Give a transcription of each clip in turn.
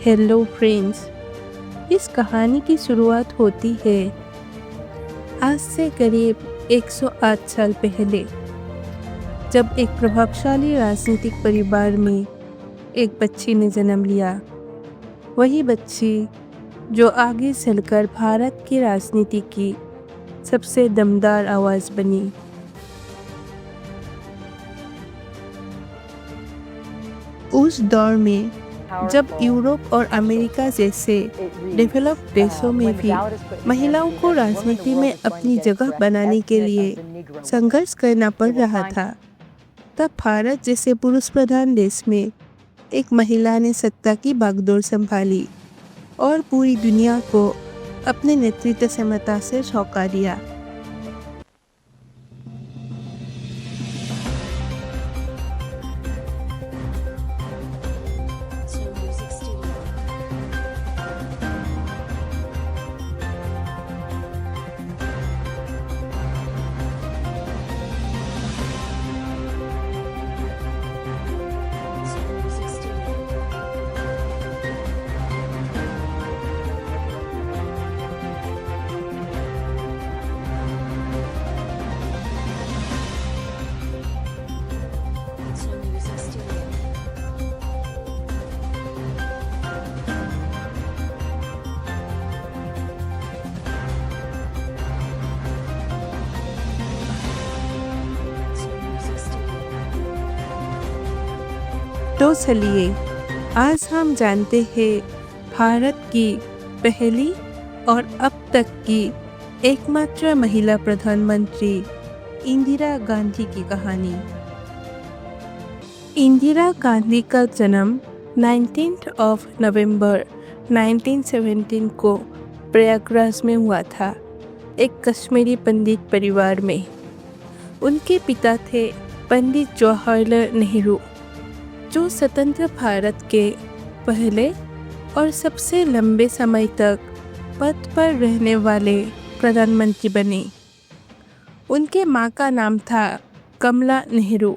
Hello friends. इस कहानी की शुरुआत होती है आज से करीब 108 साल पहले, जब एक प्रभावशाली राजनीतिक परिवार में एक बच्ची ने जन्म लिया। वही बच्ची जो आगे चलकर भारत की राजनीति की सबसे दमदार आवाज़ बनी। उस दौर में जब यूरोप और अमेरिका जैसे डेवलप्ड देशों में भी महिलाओं को राजनीति में अपनी जगह बनाने के लिए संघर्ष करना पड़ रहा था, तब भारत जैसे पुरुष प्रधान देश में एक महिला ने सत्ता की बागडोर संभाली और पूरी दुनिया को अपने नेतृत्व क्षमता से चौंका दिया। तो चलिए आज हम जानते हैं भारत की पहली और अब तक की एकमात्र महिला प्रधानमंत्री इंदिरा गांधी की कहानी। इंदिरा गांधी का जन्म 19 नवंबर 1917 को प्रयागराज में हुआ था, एक कश्मीरी पंडित परिवार में। उनके पिता थे पंडित जवाहरलाल नेहरू, जो स्वतंत्र भारत के पहले और सबसे लंबे समय तक पद पर रहने वाले प्रधानमंत्री बने। उनके माँ का नाम था कमला नेहरू।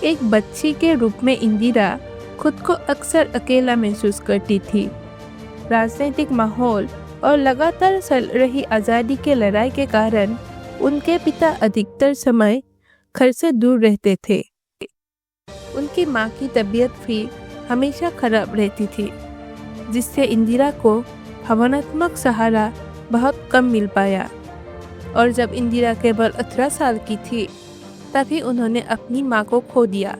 एक बच्ची के रूप में इंदिरा खुद को अक्सर अकेला महसूस करती थी। राजनीतिक माहौल और लगातार चल रही आज़ादी के लड़ाई के कारण उनके पिता अधिकतर समय घर से दूर रहते थे। उनकी माँ की तबीयत भी हमेशा खराब रहती थी, जिससे इंदिरा को भावनात्मक सहारा बहुत कम मिल पाया। और जब इंदिरा केवल 18 साल की थी, तभी उन्होंने अपनी माँ को खो दिया।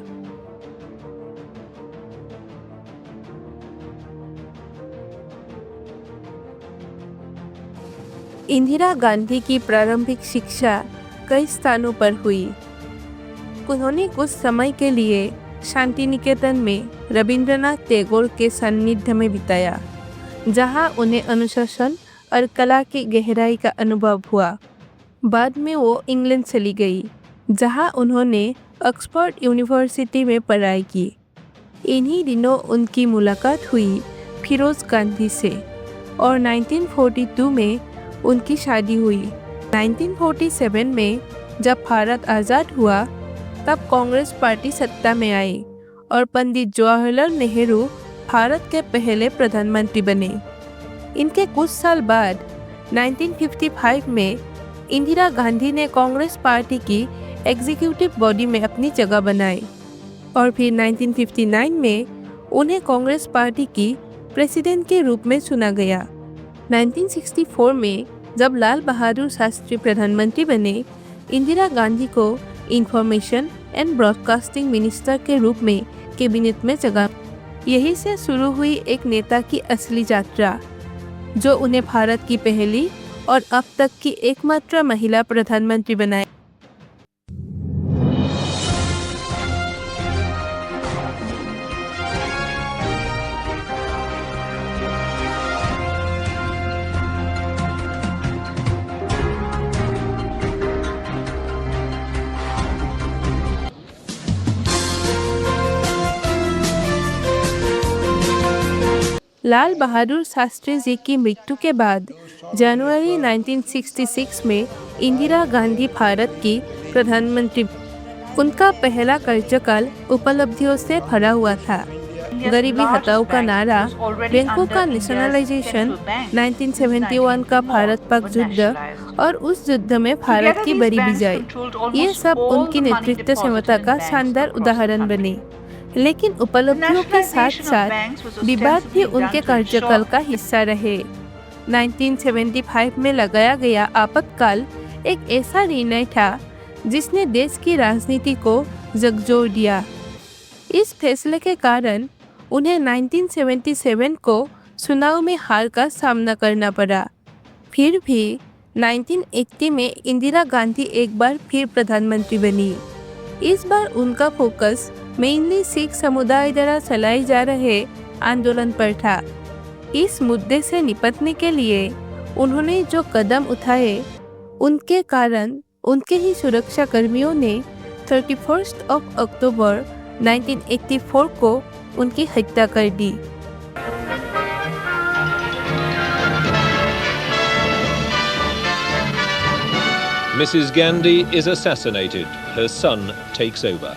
इंदिरा गांधी की प्रारंभिक शिक्षा कई स्थानों पर हुई। उन्होंने कुछ समय के लिए शांति निकेतन में रविंद्रनाथ टैगोर के सानिध्य में बिताया, जहां उन्हें अनुशासन और कला की गहराई का अनुभव हुआ। बाद में वो इंग्लैंड चली गई, जहां उन्होंने ऑक्सफोर्ड यूनिवर्सिटी में पढ़ाई की। इन्हीं दिनों उनकी मुलाकात हुई फिरोज गांधी से और 1942 में उनकी शादी हुई। 1947 में जब भारत आज़ाद हुआ, तब कांग्रेस पार्टी सत्ता में आई और पंडित जवाहरलाल नेहरू भारत के पहले प्रधानमंत्री बने। इनके कुछ साल बाद 1955 में इंदिरा गांधी ने कांग्रेस पार्टी की एग्जीक्यूटिव बॉडी में अपनी जगह बनाई और फिर 1959 में उन्हें कांग्रेस पार्टी की प्रेसिडेंट के रूप में चुना गया। 1964 में जब लाल बहादुर शास्त्री प्रधानमंत्री बने, इंदिरा गांधी को इंफॉर्मेशन एंड ब्रॉडकास्टिंग मिनिस्टर के रूप में कैबिनेट में जगह। यहीं से शुरू हुई एक नेता की असली यात्रा, जो उन्हें भारत की पहली और अब तक की एकमात्र महिला प्रधानमंत्री बनाए। लाल बहादुर शास्त्री जी की मृत्यु के बाद जनवरी 1966 में इंदिरा गांधी भारत की प्रधानमंत्री। उनका पहला कार्यकाल उपलब्धियों से भरा हुआ था। गरीबी हटाओ का नारा, बैंकों का नेशनलाइजेशन, 1971 का भारत पाक युद्ध और उस युद्ध में भारत की बड़ी विजय, ये सब उनकी नेतृत्व क्षमता का शानदार उदाहरण बने। लेकिन उपलब्धियों के साथ साथ विवाद भी उनके कार्यकाल का हिस्सा रहे। 1975 में लगाया गया आपातकाल एक ऐसा निर्णय था जिसने देश की राजनीति को झकझोर दिया। इस फैसले के कारण उन्हें 1977 को चुनाव में हार का सामना करना पड़ा। फिर भी 1980 में इंदिरा गांधी एक बार फिर प्रधानमंत्री बनी। इस बार उनका फोकस मेनली सिख समुदाय द्वारा चलाए जा रहे आंदोलन पर था। इस मुद्दे से निपटने के लिए उन्होंने जो कदम उठाए, उनके कारण उनके ही सुरक्षा कर्मियों ने 31 अक्टूबर 1984 को उनकी हत्या कर दी। Mrs. Gandhi is assassinated. Her son takes over.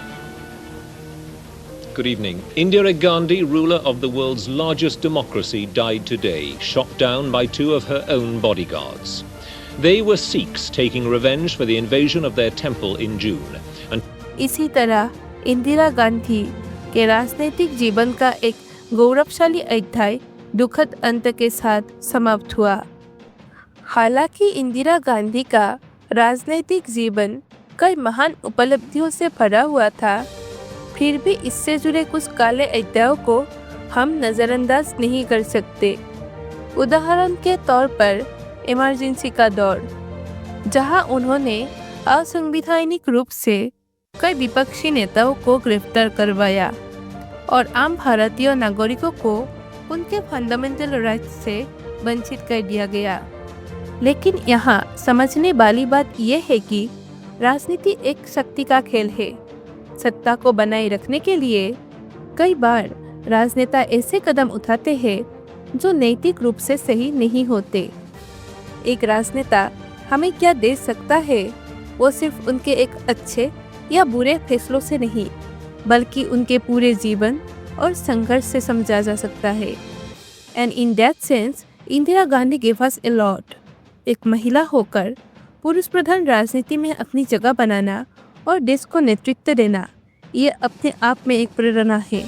Good evening. Indira Gandhi, ruler of the world's largest democracy, died today, shot down by two of her own bodyguards. They were Sikhs taking revenge for the invasion of their temple in June. इसी तरह इंदिरा गांधी के राजनीतिक जीवन का एक गौरवशाली अध्याय दुखद अंत के साथ समाप्त हुआ। हालांकि इंदिरा गांधी का राजनीतिक जीवन कई महान उपलब्धियों से भरा हुआ था, फिर भी इससे जुड़े कुछ काले अध्यायों को हम नज़रअंदाज नहीं कर सकते। उदाहरण के तौर पर इमरजेंसी का दौर, जहां उन्होंने असंवैधानिक रूप से कई विपक्षी नेताओं को गिरफ्तार करवाया और आम भारतीय नागरिकों को उनके फंडामेंटल राइट्स से वंचित कर दिया गया। लेकिन यहाँ समझने वाली बात यह है कि राजनीति एक शक्ति का खेल है। सत्ता को बनाए रखने के लिए कई बार राजनेता ऐसे कदम उठाते हैं जो नैतिक रूप से सही नहीं होते। एक राजनेता हमें क्या दे सकता है, वो सिर्फ उनके एक अच्छे या बुरे फैसलों से नहीं, बल्कि उनके पूरे जीवन और संघर्ष से समझा जा सकता है। And in that sense Indira Gandhi give us a lot. एक महिला होकर पुरुष प्रधान राजनीति में अपनी जगह बनाना और देश को नेतृत्व देना, ये अपने आप में एक प्रेरणा है।